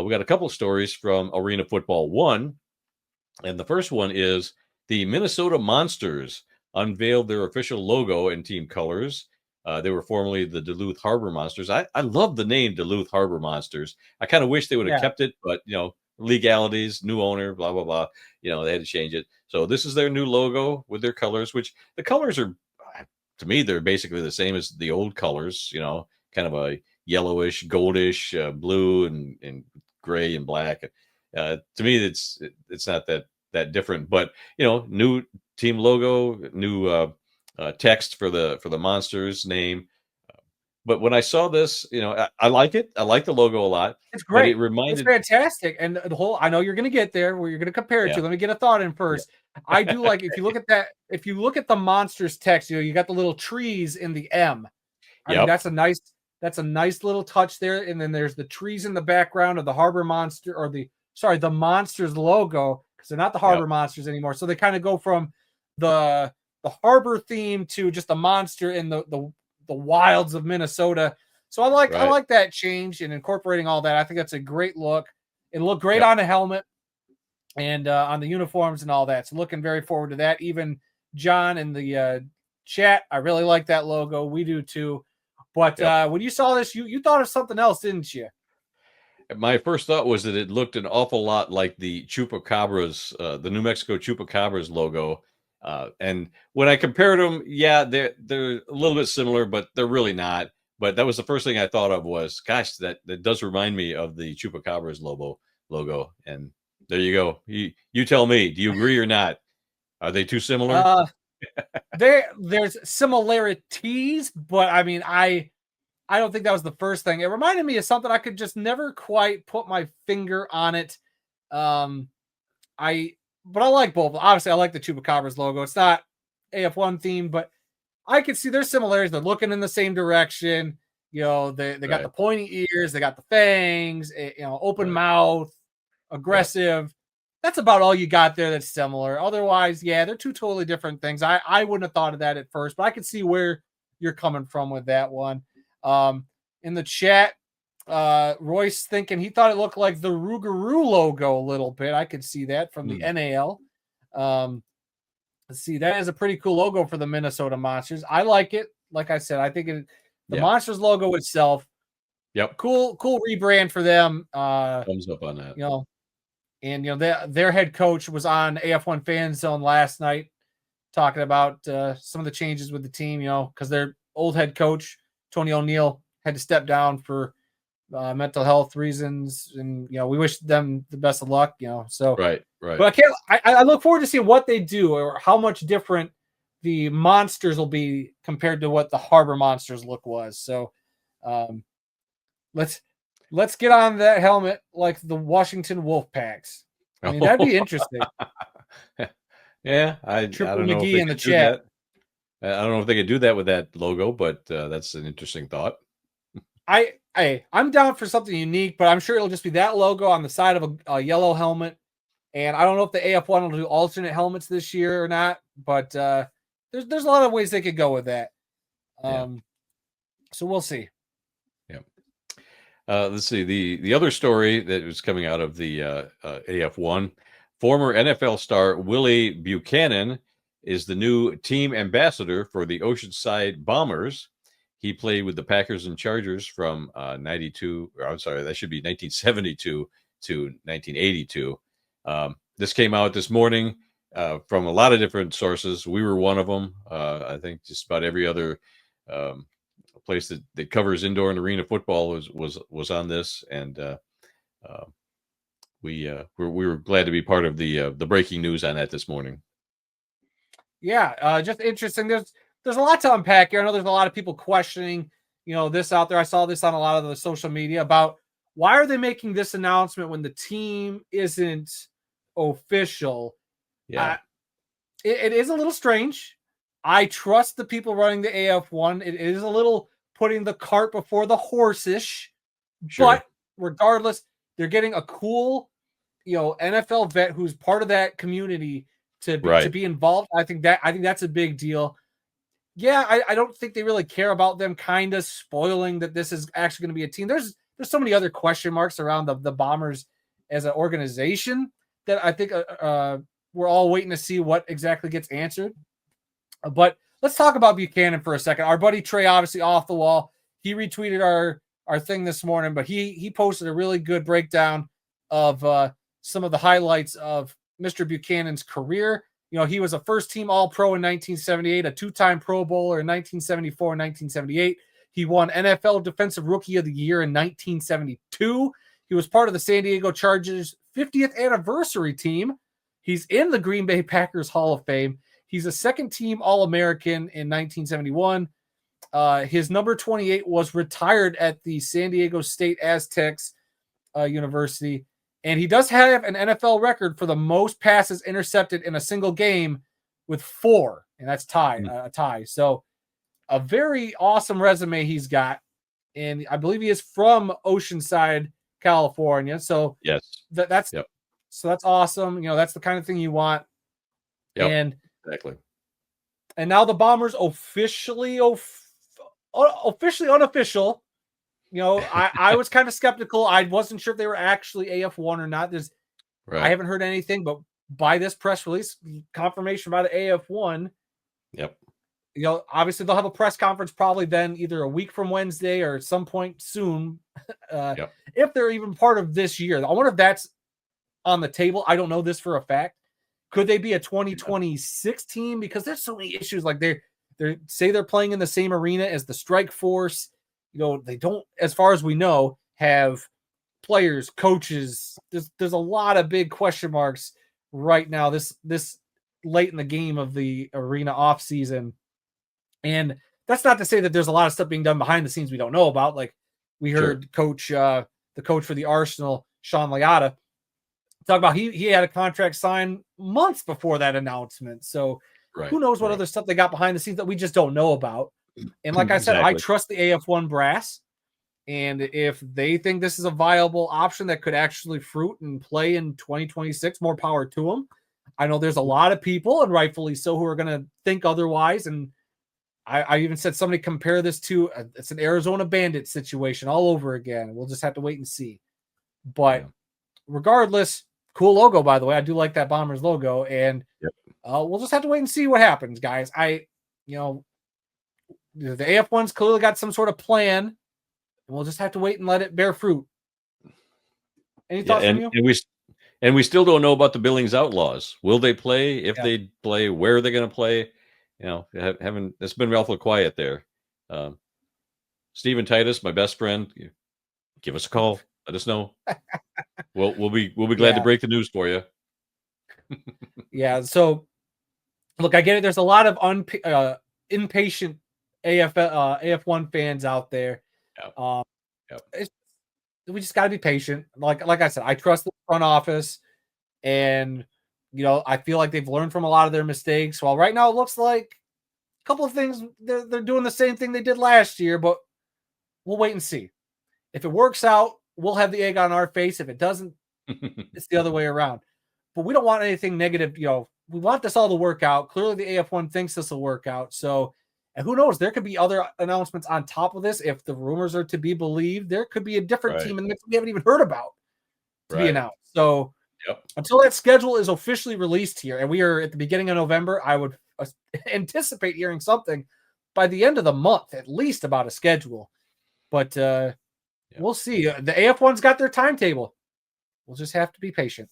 We got a couple of stories from Arena Football 1. And the first one is the Minnesota Monsters unveiled their official logo and team colors. They were formerly the Duluth Harbor Monsters. I love the name Duluth Harbor Monsters. I kind of wish they would have Yeah. kept it, but legalities, new owner, blah blah blah. They had to change it. So this is their new logo with their colors, which the colors are, to me, they're basically the same as the old colors. Kind of a yellowish, goldish, blue, and gray and black. To me, it's not that different, but new team logo, new text for the Monsters name. But when I saw this, I like it. I like the logo a lot. It's But it great. It's reminded, fantastic. And the whole, I know you're going to get there where you're going to compare it yeah, to. Let me get a thought in first. I do like, if you look at that, if you look at the Monsters text, you got the little trees in the M. I think yep, that's a nice little touch there. And then there's the trees in the background of the Harbor Monster, or the Monsters logo, because they're not the Harbor yep, Monsters anymore. So they kind of go from the harbor theme to just a monster in the wilds of Minnesota. So I right, like that change and incorporating all that. I think that's a great look. It looked great yep, on the helmet and on the uniforms and all that. So looking very forward to that. Even John in the chat, I really like that logo. We do too. But yep. when you saw this, you thought of something else, didn't you? My first thought was that it looked an awful lot like the Chupacabras, the New Mexico Chupacabras logo. And when I compared them, yeah, they're a little bit similar, but they're really not. But that was the first thing I thought of was, gosh, that does remind me of the Chupacabras logo. And there you go. You tell me, do you agree or not? Are they too similar? Uh, there's similarities, but I mean, I don't think that was the first thing. It reminded me of something I could just never quite put my finger on it. Um, but I like both. Obviously, I like the Chupacabras logo. It's not AF1 theme, but I can see there's similarities. They're looking in the same direction. They got the Right, pointy ears, they got the fangs, open right. mouth, Yep. aggressive. That's about all you got there that's similar. Otherwise, yeah, they're two totally different things. I wouldn't have thought of that at first, but I can see where you're coming from with that one. Um, in the chat, Royce thinking he thought it looked like the Rougarou logo a little bit. I could see that from the Hmm. NAL. Let's see, that is a pretty cool logo for the Minnesota Monsters. I like it. Like I said, I think the Yeah. Monsters logo itself, Yep. cool rebrand for them. Thumbs up on that. You know, and their head coach was on AF1 Fan Zone last night talking about some of the changes with the team. Because their old head coach Tony O'Neill had to step down for mental health reasons, and we wish them the best of luck. So Right, right. but I look forward to seeing what they do or how much different the monsters will be compared to what the Harbor Monsters look was. So um, let's get on that helmet like the Washington Wolfpacks. I mean, that'd be interesting. Yeah, I Triple don't know if McGee they in the could do chat. that. I don't know if they could do that with that logo, but that's an interesting thought. I'm down for something unique, but I'm sure it'll just be that logo on the side of a yellow helmet. And I don't know if the AF1 will do alternate helmets this year or not, but there's a lot of ways they could go with that. Yeah, So we'll see. yeah. Let's see the other story that was coming out of the AF1. Former NFL star Willie Buchanan is the new team ambassador for the Oceanside Bombers. He played with the Packers and Chargers from 92. I'm sorry, that should be 1972 to 1982. This came out this morning from a lot of different sources. We were one of them. I think just about every other um, place that covers indoor and arena football was on this, and uh, we were glad to be part of the breaking news on that this morning. Yeah, just interesting. There's a lot to unpack here. I know there's a lot of people questioning, this out there. I saw this on a lot of the social media about why are they making this announcement when the team isn't official. Yeah, It is a little strange. I trust the people running the AF1. It is a little putting the cart before the horse-ish, sure, but regardless, they're getting a cool, NFL vet who's part of that community to right, be involved. I think that's a big deal. Yeah, I don't think they really care about them kind of spoiling that this is actually going to be a team. there's so many other question marks around the Bombers as an organization that I think we're all waiting to see what exactly gets answered. But let's talk about Buchanan for a second. Our buddy Trey, obviously off the wall, he retweeted our thing this morning, but he posted a really good breakdown of some of the highlights of Mr. Buchanan's career. You know, he was a first-team All-Pro in 1978, a two-time Pro Bowler in 1974 and 1978. He won NFL Defensive Rookie of the Year in 1972. He was part of the San Diego Chargers' 50th anniversary team. He's in the Green Bay Packers Hall of Fame. He's a second-team All-American in 1971. His number 28 was retired at the San Diego State Aztecs University. And he does have an NFL record for the most passes intercepted in a single game with 4. And that's a tie. So a very awesome resume he's got. And I believe he is from Oceanside, California. So yes, that's awesome. You know, that's the kind of thing you want. Yep. And exactly. And now the Bombers officially unofficial. You know, I was kind of skeptical. I wasn't sure if they were actually AF1 or not. I haven't heard anything, but by this press release, confirmation by the AF1. Yep. You know, obviously they'll have a press conference probably then either a week from Wednesday or at some point soon. If they're even part of this year. I wonder if that's on the table. I don't know this for a fact. Could they be a 2026 team? Because there's so many issues. Like they say they're playing in the same arena as the Strike Force. You know, they don't, as far as we know, have players, coaches. There's a lot of big question marks right now. This late in the game of the arena off season, and that's not to say that there's a lot of stuff being done behind the scenes we don't know about. Like we heard the coach for the Arsenal, Sean Liotta, talk about he had a contract signed months before that announcement. So who knows what other stuff they got behind the scenes that we just don't know about. And like I said, I trust the AF1 brass. And if they think this is a viable option that could actually fruit and play in 2026, more power to them. I know there's a lot of people, and rightfully so, who are going to think otherwise. And I even said somebody compare this to it's an Arizona Bandit situation all over again. We'll just have to wait and see. But regardless, cool logo, by the way. I do like that Bombers logo. And we'll just have to wait and see what happens, guys. The AF1's clearly got some sort of plan, and we'll just have to wait and let it bear fruit. Any thoughts from you? And we still don't know about the Billings Outlaws. Will they play? If they play, where are they going to play? You know, it's been awful quiet there. Stephen Titus, my best friend, give us a call. Let us know. We'll be glad to break the news for you. So look, I get it. There's a lot of impatient AF1 fans out there. We just got to be patient. Like I said, I trust the front office, and I feel like they've learned from a lot of their mistakes. Well, right now it looks like a couple of things they're doing the same thing they did last year, but we'll wait and see. If it works out, we'll have the egg on our face. If it doesn't, it's the other way around. But we don't want anything negative. We want this all to work out. Clearly, the AF1 thinks this will work out. So. And who knows? There could be other announcements on top of this. If the rumors are to be believed, there could be a different team in the mix we haven't even heard about to be announced. So until that schedule is officially released here, and we are at the beginning of November, I would anticipate hearing something by the end of the month, at least about a schedule. But we'll see. The AF1's got their timetable. We'll just have to be patient.